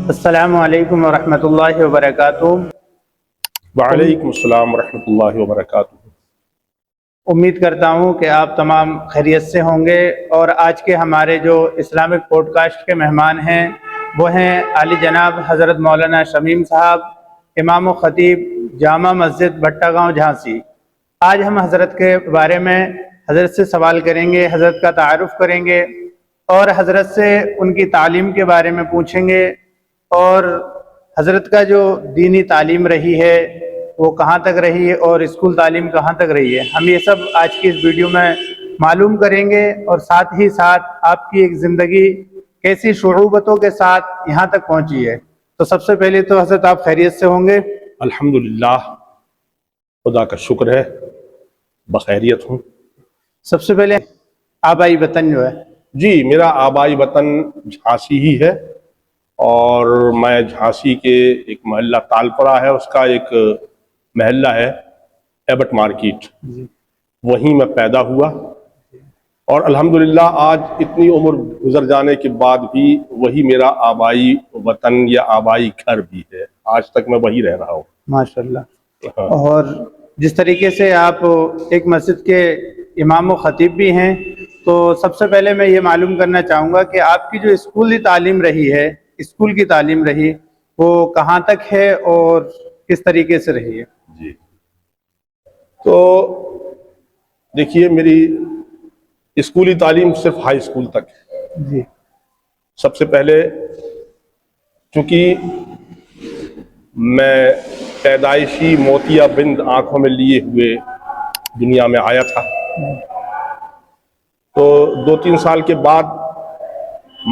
السلام علیکم ورحمۃ اللہ وبرکاتہ۔ وعلیکم السلام ورحمۃ اللہ وبرکاتہ۔ امید کرتا ہوں کہ آپ تمام خیریت سے ہوں گے، اور آج کے ہمارے جو اسلامک پوڈ کاسٹ کے مہمان ہیں وہ ہیں عالی جناب حضرت مولانا شمیم صاحب، امام و خطیب جامع مسجد بھٹہ گاؤں جھانسی۔ آج ہم حضرت کے بارے میں حضرت سے سوال کریں گے، حضرت کا تعارف کریں گے اور حضرت سے ان کی تعلیم کے بارے میں پوچھیں گے، اور حضرت کا جو دینی تعلیم رہی ہے وہ کہاں تک رہی ہے اور اسکول تعلیم کہاں تک رہی ہے، ہم یہ سب آج کی اس ویڈیو میں معلوم کریں گے، اور ساتھ ہی ساتھ آپ کی ایک زندگی کیسی شعوبتوں کے ساتھ یہاں تک پہنچی ہے۔ تو سب سے پہلے تو حضرت آپ خیریت سے ہوں گے؟ الحمدللہ، خدا کا شکر ہے، بخیریت ہوں۔ سب سے پہلے آبائی وطن جو ہے؟ جی، میرا آبائی وطن جھانسی ہی ہے، اور میں جھانسی کے ایک محلہ تالپرہ ہے، اس کا ایک محلہ ہے ایبٹ مارکیٹ، وہیں میں پیدا ہوا، اور الحمدللہ آج اتنی عمر گزر جانے کے بعد بھی وہی میرا آبائی وطن یا آبائی گھر بھی ہے، آج تک میں وہی رہ رہا ہوں۔ ماشاءاللہ۔ اور جس طریقے سے آپ ایک مسجد کے امام و خطیب بھی ہیں، تو سب سے پہلے میں یہ معلوم کرنا چاہوں گا کہ آپ کی جو اسکولی تعلیم رہی ہے، اسکول کی تعلیم رہی، وہ کہاں تک ہے اور کس طریقے سے رہی ہے؟ جی، تو دیکھیے، میری اسکولی تعلیم صرف ہائی اسکول تک ہے۔ جی۔ سب سے پہلے چونکہ میں پیدائشی موتیا بند آنکھوں میں لیے ہوئے دنیا میں آیا تھا، تو 2-3 سال کے بعد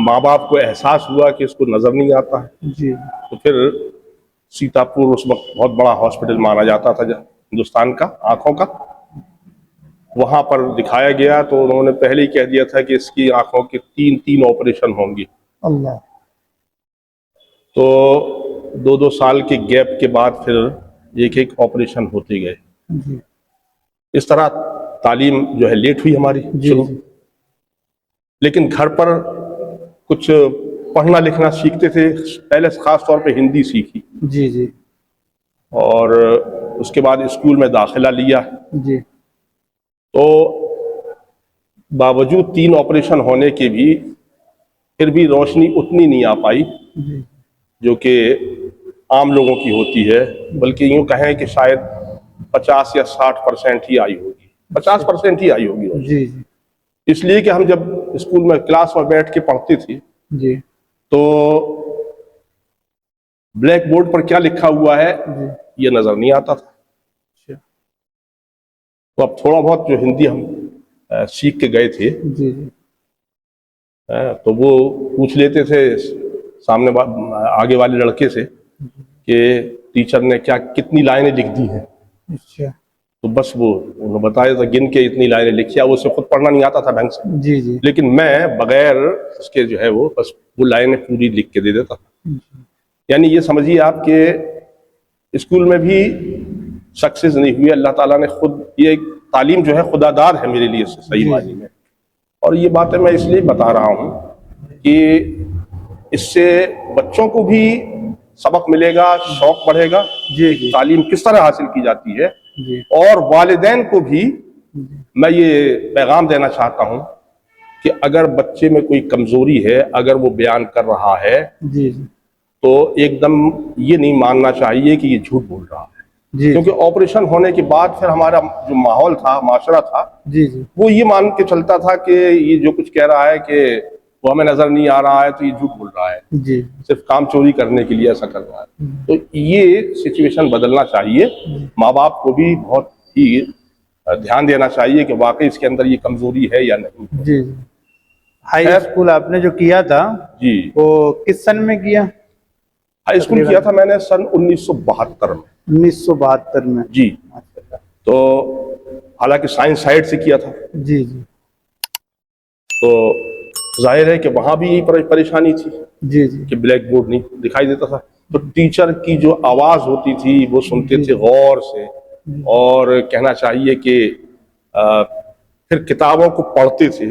ماں باپ کو احساس ہوا کہ اس کو نظر نہیں آتا ہے، جی۔ تو پھر سیتاپور اس وقت بہت بڑا ہاسپٹل مانا جاتا تھا ہندوستان کا آنکھوں کا، وہاں پر دکھایا گیا تو انہوں نے پہلے ہی کہہ دیا تھا کہ اس کی آنکھوں کے 3 آپریشن ہوں گی۔ اللہ۔ تو 2 سال کے گیپ کے بعد پھر ایک آپریشن ہوتے گئے۔ جی۔ اس طرح تعلیم جو ہے لیٹ ہوئی ہماری شروع، لیکن گھر پر کچھ پڑھنا لکھنا سیکھتے تھے، پہلے خاص طور پہ ہندی سیکھی۔ جی جی۔ اور اس کے بعد اسکول میں داخلہ لیا، جی۔ تو باوجود 3 آپریشن ہونے کے بھی پھر بھی روشنی اتنی نہیں آ پائی جو کہ عام لوگوں کی ہوتی ہے، بلکہ یوں کہیں کہ شاید 50 یا 60% ہی آئی ہوگی، 50% ہی آئی ہوگی روشنی۔ جی جی۔ اس لیے کہ ہم جب اسکول میں کلاس میں بیٹھ کے پڑھتے تھے جی، تو بلیک بورڈ پر کیا لکھا ہوا ہے یہ نظر نہیں آتا تھا، تو اب تھوڑا بہت جو ہندی ہم سیکھ کے گئے تھے جی جی، تو وہ پوچھ لیتے تھے سامنے آگے والے لڑکے سے کہ ٹیچر نے کتنی لائنیں لکھ دی ہیں، اچھا، تو بس وہ انہوں نے بتایا تھا گن کے اتنی لائنیں لکھی، وہ اسے خود پڑھنا نہیں آتا تھا ڈھنگ سے، جی جی، لیکن میں بغیر اس کے جو ہے وہ بس وہ لائنیں پوری لکھ کے دے دیتا تھا۔ یعنی یہ سمجھیے آپ کہ اسکول میں بھی سکسیز نہیں ہوئی، اللہ تعالیٰ نے خود یہ تعلیم جو ہے خدا دار ہے میرے لیے صحیح معنی میں، اور یہ باتیں میں اس لیے بتا رہا ہوں کہ اس سے بچوں کو بھی سبق ملے گا، شوق بڑھے گا، تعلیم کس طرح حاصل کی جاتی ہے، اور والدین کو بھی میں یہ پیغام دینا چاہتا ہوں کہ اگر بچے میں کوئی کمزوری ہے، اگر وہ بیان کر رہا ہے تو ایک دم یہ نہیں ماننا چاہیے کہ یہ جھوٹ بول رہا ہے، کیونکہ آپریشن ہونے کے بعد پھر ہمارا جو ماحول تھا، معاشرہ تھا، وہ یہ مان کے چلتا تھا کہ یہ جو کچھ کہہ رہا ہے کہ وہ ہمیں نظر نہیں آ رہا ہے تو یہ جھوٹ بول رہا ہے، صرف کام چوری کرنے کے لیے ایسا کر رہا ہے۔ تو یہ سچویشن بدلنا چاہیے، ماں باپ کو بھی بہت ہی دھیان دینا چاہیے کہ واقعی اس کے اندر یہ کمزوری ہے یا نہیں۔ جی، ہائی اسکول آپ نے جو کیا تھا جی، وہ کس سن میں کیا؟ ہائی اسکول کیا تھا میں نے سن 1972 میں۔ 1972 میں؟ جی، تو حالانکہ سائنس سائڈ سے کیا تھا، جی جی، تو ظاہر ہے کہ وہاں بھی یہی پریشانی تھی جی جی، کہ بلیک بورڈ نہیں دکھائی دیتا تھا، تو ٹیچر کی جو آواز ہوتی تھی وہ سنتے تھے غور سے، اور کہنا چاہیے کہ پھر کتابوں کو پڑھتے تھے،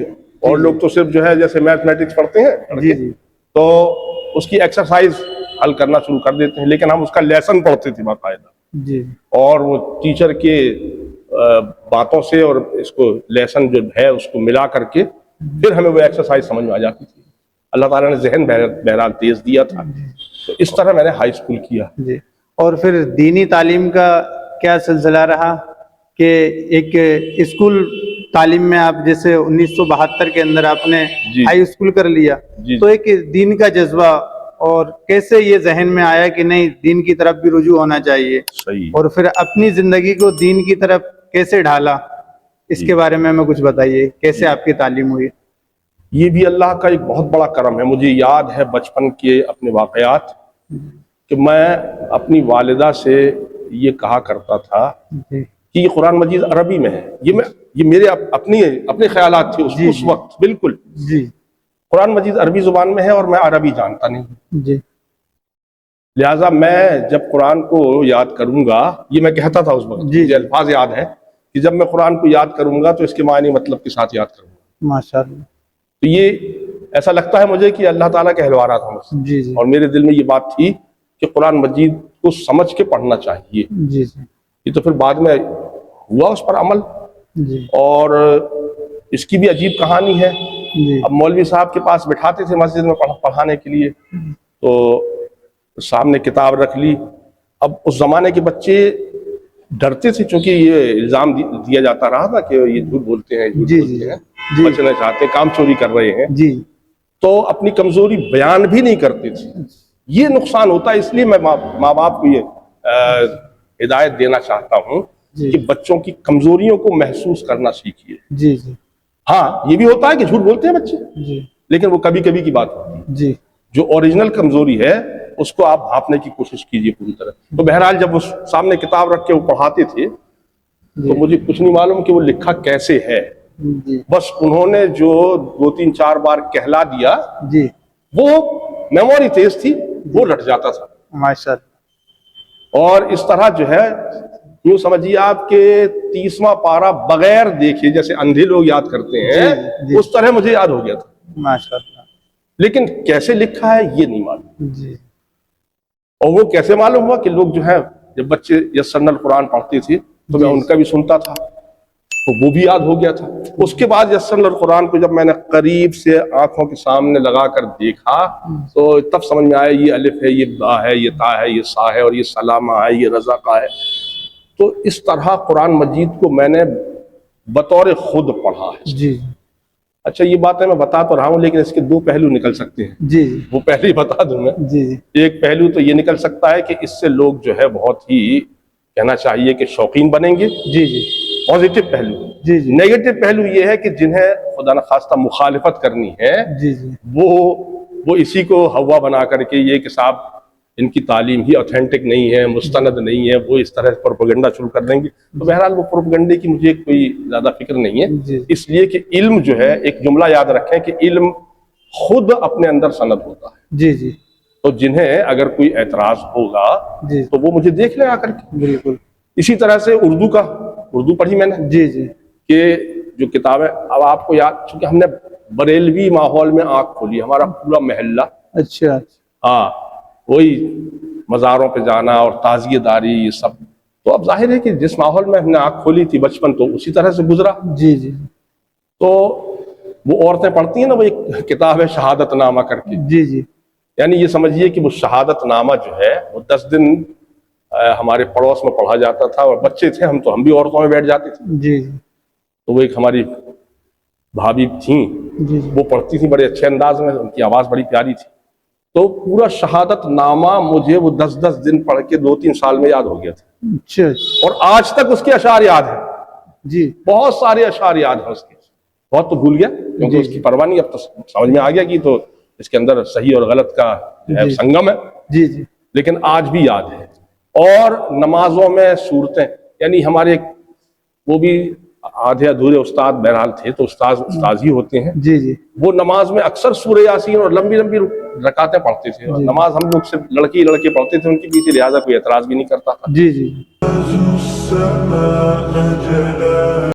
اور لوگ تو صرف جو ہے جیسے میتھمیٹکس پڑھتے ہیں جی جی تو اس کی ایکسرسائز حل کرنا شروع کر دیتے ہیں، لیکن ہم اس کا لیسن پڑھتے تھے باقاعدہ، جی اور وہ ٹیچر کے باتوں سے اور اس کو لیسن جو ہے اس کو ملا کر کے پھر ہمیں وہ ایکسرسائز سمجھ میں آ جاتی تھی۔ اللہ تعالیٰ نے ذہن بہرحال تیز دیا تھا، تو اس طرح میں نے ہائی اسکول کیا۔ جی، اور پھر دینی تعلیم کا کیا سلسلہ رہا کہ ایک اسکول تعلیم میں آپ جیسے 1972 کے اندر آپ نے جی ہائی اسکول کر لیا، جی تو ایک دین کا جذبہ اور کیسے یہ ذہن میں آیا کہ نہیں دین کی طرف بھی رجوع ہونا چاہیے، صحیح۔ اور پھر اپنی زندگی کو دین کی طرف کیسے ڈھالا، اس کے بارے میں ہمیں کچھ بتائیے، کیسے آپ کی تعلیم ہوئی؟ یہ بھی اللہ کا ایک بہت بڑا کرم ہے۔ مجھے یاد ہے بچپن کے اپنے واقعات کہ میں اپنی والدہ سے یہ کہا کرتا تھا جی کہ یہ قرآن مجید عربی میں ہے، یہ میرے اپنے خیالات تھے اس وقت، بالکل جی قرآن مجید عربی زبان میں ہے اور میں عربی جانتا نہیں، جی لہٰذا میں جب قرآن کو یاد کروں گا، یہ میں کہتا تھا اس وقت، مجھے الفاظ یاد ہے کہ جب میں قرآن کو یاد کروں گا تو اس کے معنی مطلب کے ساتھ یاد کروں گا۔ ماشاء اللہ۔ تو یہ ایسا لگتا ہے مجھے کہ اللہ تعالیٰ کہلوا رہا تھا مجھ سے، جی جی اور میرے دل میں یہ بات تھی کہ قرآن مجید کو سمجھ کے پڑھنا چاہیے۔ جی جی یہ تو پھر بعد میں ہوا اس پر عمل، جی اور اس کی بھی عجیب کہانی ہے۔ جی اب مولوی صاحب کے پاس بٹھاتے تھے مسجد میں پڑھانے کے لیے، تو سامنے کتاب رکھ لی۔ اب اس زمانے کے بچے ڈرتے تھے، چونکہ یہ الزام دیا جاتا رہا تھا کہ یہ جھوٹ بولتے ہیں، جھوٹ بولتے ہیں، بچنا چاہتے ہیں، کام چوری کر رہے ہیں، جی تو اپنی کمزوری بیان بھی نہیں کرتے تھے۔ یہ نقصان ہوتا ہے، اس لیے میں ماں باپ کو یہ ہدایت دینا چاہتا ہوں کہ بچوں کی کمزوریوں کو محسوس کرنا سیکھیے۔ جی جی ہاں یہ بھی ہوتا ہے کہ جھوٹ بولتے ہیں بچے، جی لیکن وہ کبھی کبھی کی بات ہوتی ہے۔ جی جو اوریجنل کمزوری ہے اس کو آپ بھانپنے کی کوشش کیجیے پوری طرح۔ تو بہرحال جب وہ سامنے کتاب رکھ کے وہ پڑھاتے تھے تو مجھے کچھ نہیں معلوم کہ وہ لکھا کیسے ہے، جی بس انہوں نے جو 2-3-4 بار کہلا دیا، جی وہ میموری تیز تھی، وہ رٹ جاتا تھا۔ ماشاء اللہ۔ اور اس طرح جو ہے یوں سمجھیے آپ کے 30واں پارہ بغیر دیکھے جیسے اندھے لوگ یاد کرتے ہیں، اس طرح مجھے یاد ہو گیا تھا، ماشاء اللہ۔ لیکن کیسے لکھا ہے یہ نہیں معلوم۔ جی اور وہ کیسے معلوم ہوا کہ لوگ جو ہے جب بچے یسرنا القرآن پڑھتے تھے تو میں ان کا بھی سنتا تھا، تو وہ بھی یاد ہو گیا تھا۔ اس کے بعد یسرنا القرآن کو جب میں نے قریب سے آنکھوں کے سامنے لگا کر دیکھا تو تب سمجھ میں آیا یہ الف ہے، یہ با ہے، یہ تا ہے، یہ سا ہے، اور یہ سلامہ ہے، یہ رزقہ ہے۔ تو اس طرح قرآن مجید کو میں نے بطور خود پڑھا ہے۔ جی اچھا یہ باتیں میں بتا تو رہا ہوں، لیکن اس کے 2 پہلو نکل سکتے ہیں، جی وہ پہلے ہی بتا دوں میں۔ جی ایک پہلو تو یہ نکل سکتا ہے کہ اس سے لوگ جو ہے بہت ہی کہنا چاہیے کہ شوقین بنیں گے، جی جی پازیٹو پہلو۔ جی جی نیگیٹو پہلو یہ ہے کہ جنہیں خدا نخواستہ مخالفت کرنی ہے جی جی وہ اسی کو ہوا بنا کر کے یہ کہ صاحب ان کی تعلیم ہی اوتھینٹک نہیں ہے، مستند نہیں ہے، وہ اس طرح پروپیگنڈا شروع کر دیں گے۔ تو بہرحال وہ پروپیگنڈے کی مجھے کوئی زیادہ فکر نہیں ہے، اس لیے کہ علم جو ہے، ایک جملہ یاد رکھیں کہ علم خود اپنے اندر سند ہوتا ہے۔ جی جی تو جنہیں اگر کوئی اعتراض ہوگا جی تو وہ مجھے دیکھ لیں آ کر کے۔ بالکل۔ اسی طرح سے اردو پڑھی میں نے، جی جی کہ جو کتابیں اب آپ کو یاد، چونکہ ہم نے بریلوی ماحول میں آنکھ کھولی، ہمارا پورا محلہ، اچھا ہاں وہی مزاروں پہ جانا اور تعزیہ داری یہ سب، تو اب ظاہر ہے کہ جس ماحول میں ہم نے آنکھ کھولی تھی بچپن تو اسی طرح سے گزرا۔ جی جی تو وہ عورتیں پڑھتی ہیں نا، وہ ایک کتاب ہے شہادت نامہ کر کے، جی جی یعنی یہ سمجھیے کہ وہ شہادت نامہ جو ہے وہ 10 دن ہمارے پڑوس میں پڑھا جاتا تھا، اور بچے تھے ہم بھی عورتوں میں بیٹھ جاتے تھے۔ جی تو وہ ایک ہماری بھابھی تھیں، جی وہ پڑھتی تھیں بڑے اچھے انداز میں، ان کی آواز بڑی پیاری تھی۔ تو پورا شہادت نامہ مجھے وہ 10 دن پڑھ کے 2-3 سال میں یاد ہو گیا تھا، اچھا اور آج تک اس کے اشعار یاد ہیں، جی بہت سارے اشعار یاد ہیں اس کے، بہت تو بھول گیا کیونکہ اس کی پرواہ نہیں، اب تو سمجھ میں آ گیا کہ تو اس کے اندر صحیح اور غلط کا سنگم ہے، جی جی لیکن آج بھی یاد ہے۔ اور نمازوں میں صورتیں، یعنی ہمارے وہ بھی آدھے ادھورے استاد بہرحال تھے، تو استاذ ہی ہوتے ہیں، جی جی وہ نماز میں اکثر سورہ یاسین اور لمبی لمبی رکعتیں پڑھتے تھے، اور نماز ہم لوگ صرف لڑکے پڑھتے تھے ان کے پیچھے، لہٰذا کوئی اعتراض بھی نہیں کرتا تھا۔ جی جی